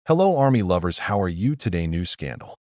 Hello, Army lovers. How are you today? New scandal.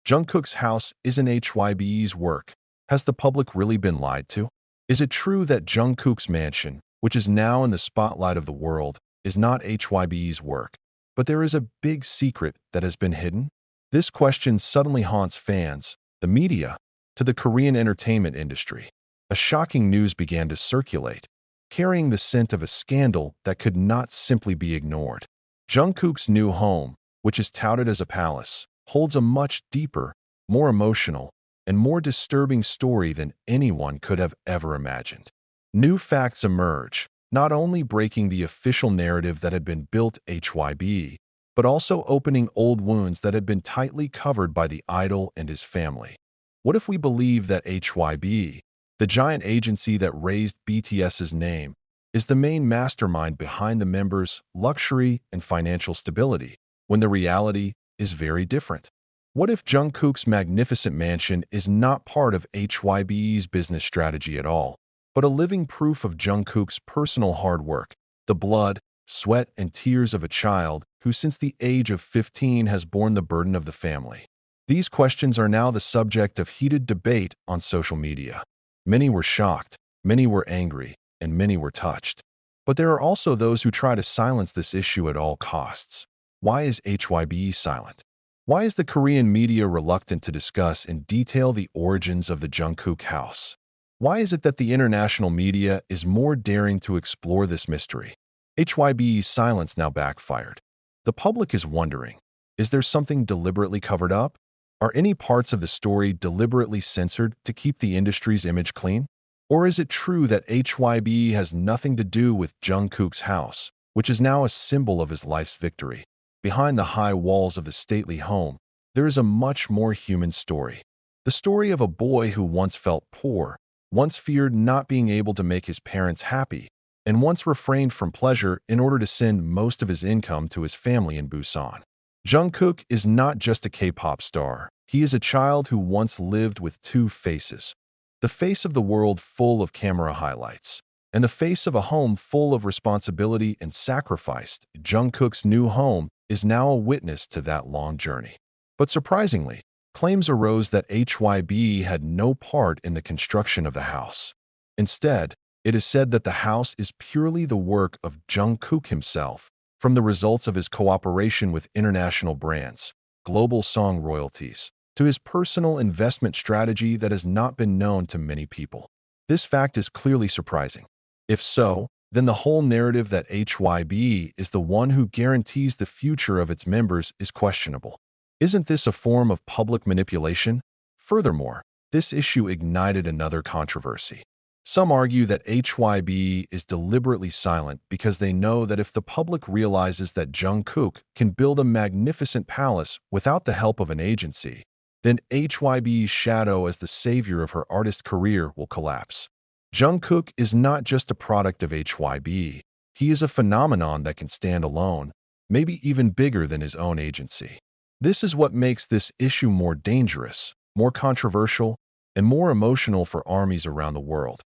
Jungkook's house isn't HYBE's work. Has the public really been lied to? Is it true that Jungkook's mansion, which is now in the spotlight of the world, is not HYBE's work, but there is a big secret that has been hidden? This question suddenly haunts fans, the media, to the Korean entertainment industry. A shocking news began to circulate, carrying the scent of a scandal that could not simply be ignored. Jungkook's new home, which is touted as a palace, holds a much deeper, more emotional, and more disturbing story than anyone could have ever imagined. New facts emerge, not only breaking the official narrative that had been built HYBE, but also opening old wounds that had been tightly covered by the idol and his family. What if we believe that HYBE, the giant agency that raised BTS's name, is the main mastermind behind the members' luxury and financial stability, when the reality is very different? What if Jungkook's magnificent mansion is not part of HYBE's business strategy at all, but a living proof of Jungkook's personal hard work, the blood, sweat, and tears of a child who since the age of 15 has borne the burden of the family? These questions are now the subject of heated debate on social media. Many were shocked, many were angry, and many were touched. But there are also those who try to silence this issue at all costs. Why is HYBE silent? Why is the Korean media reluctant to discuss in detail the origins of the Jungkook house? Why is it that the international media is more daring to explore this mystery? HYBE's silence now backfired. The public is wondering, is there something deliberately covered up? Are any parts of the story deliberately censored to keep the industry's image clean? Or is it true that HYBE has nothing to do with Jungkook's house, which is now a symbol of his life's victory? Behind the high walls of the stately home, there is a much more human story. The story of a boy who once felt poor, once feared not being able to make his parents happy, and once refrained from pleasure in order to send most of his income to his family in Busan. Jungkook is not just a K-pop star. He is a child who once lived with two faces. The face of the world full of camera highlights, and the face of a home full of responsibility and sacrifice. Jungkook's new home is now a witness to that long journey. But surprisingly, claims arose that HYBE had no part in the construction of the house. Instead, it is said that the house is purely the work of Jungkook himself, from the results of his cooperation with international brands, global song royalties, to his personal investment strategy that has not been known to many people. This fact is clearly surprising. If so, then the whole narrative that HYBE is the one who guarantees the future of its members is questionable. Isn't this a form of public manipulation? Furthermore, this issue ignited another controversy. Some argue that HYBE is deliberately silent because they know that if the public realizes that Jungkook can build a magnificent palace without the help of an agency, then HYBE's shadow as the savior of her artist career will collapse. Jungkook is not just a product of HYBE. He is a phenomenon that can stand alone, maybe even bigger than his own agency. This is what makes this issue more dangerous, more controversial, and more emotional for armies around the world.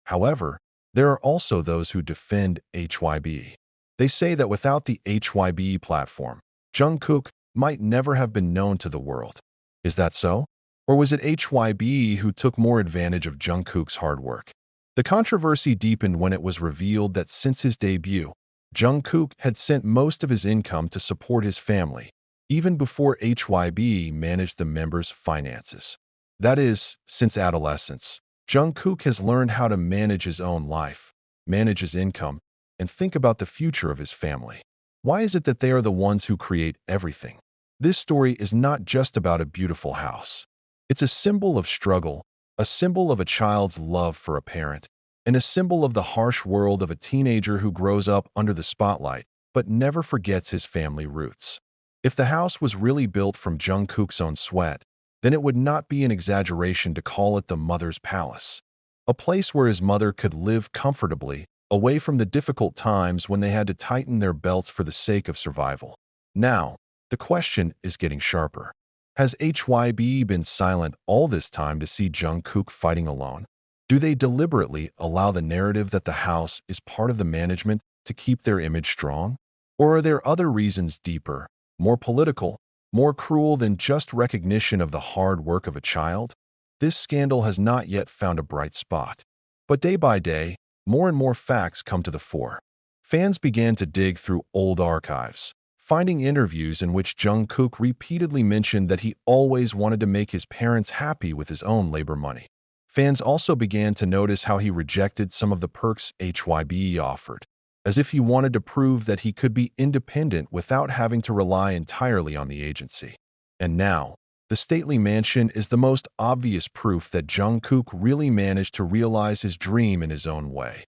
However, there are also those who defend HYBE. They say that without the HYBE platform, Jungkook might never have been known to the world. Is that so? Or was it HYBE who took more advantage of Jungkook's hard work? The controversy deepened when it was revealed that since his debut, Jungkook had sent most of his income to support his family, even before HYBE managed the members' finances. That is, since adolescence, Jungkook has learned how to manage his own life, manage his income, and think about the future of his family. Why is it that they are the ones who create everything? This story is not just about a beautiful house. It's a symbol of struggle, a symbol of a child's love for a parent, and a symbol of the harsh world of a teenager who grows up under the spotlight but never forgets his family roots. If the house was really built from Jungkook's own sweat, then it would not be an exaggeration to call it the mother's palace, a place where his mother could live comfortably, away from the difficult times when they had to tighten their belts for the sake of survival. Now, the question is getting sharper. Has HYBE been silent all this time to see Jungkook fighting alone? Do they deliberately allow the narrative that the house is part of the management to keep their image strong? Or are there other reasons deeper, more political, more cruel than just recognition of the hard work of a child? This scandal has not yet found a bright spot. But day by day, more and more facts come to the fore. Fans began to dig through old archives, finding interviews in which Jungkook repeatedly mentioned that he always wanted to make his parents happy with his own labor money. Fans also began to notice how he rejected some of the perks HYBE offered, as if he wanted to prove that he could be independent without having to rely entirely on the agency. And now, the stately mansion is the most obvious proof that Jungkook really managed to realize his dream in his own way.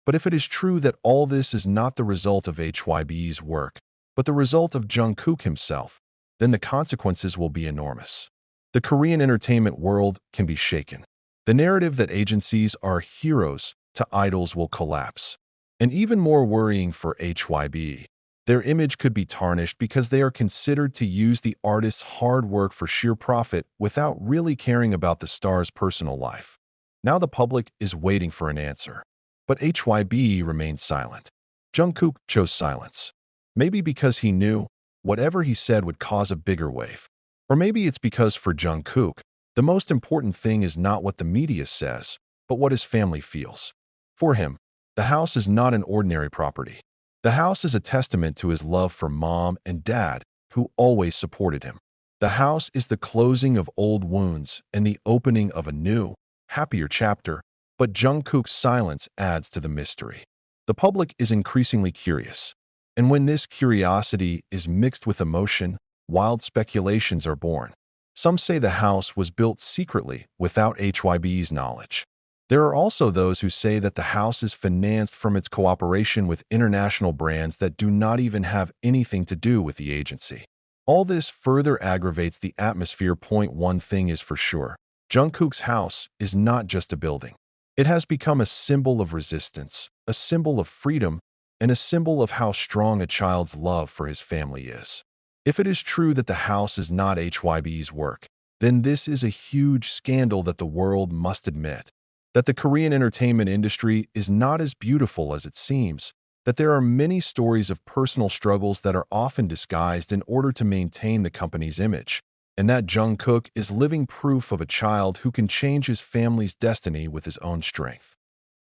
But if it is true that all this is not the result of HYBE's work, but the result of Jungkook himself, then the consequences will be enormous. The Korean entertainment world can be shaken. The narrative that agencies are heroes to idols will collapse. And even more worrying for HYBE, their image could be tarnished because they are considered to use the artist's hard work for sheer profit without really caring about the star's personal life. Now the public is waiting for an answer. But HYBE remained silent. Jungkook chose silence. Maybe because he knew whatever he said would cause a bigger wave. Or maybe it's because for Jungkook, the most important thing is not what the media says, but what his family feels. For him, the house is not an ordinary property. The house is a testament to his love for mom and dad, who always supported him. The house is the closing of old wounds and the opening of a new, happier chapter, but Jungkook's silence adds to the mystery. The public is increasingly curious, and when this curiosity is mixed with emotion, wild speculations are born. Some say the house was built secretly without HYBE's knowledge. There are also those who say that the house is financed from its cooperation with international brands that do not even have anything to do with the agency. All this further aggravates the atmosphere. One thing is for sure, Jungkook's house is not just a building. It has become a symbol of resistance, a symbol of freedom, and a symbol of how strong a child's love for his family is. If it is true that the house is not HYBE's work, then this is a huge scandal that the world must admit. That the Korean entertainment industry is not as beautiful as it seems, that there are many stories of personal struggles that are often disguised in order to maintain the company's image, and that Jungkook is living proof of a child who can change his family's destiny with his own strength.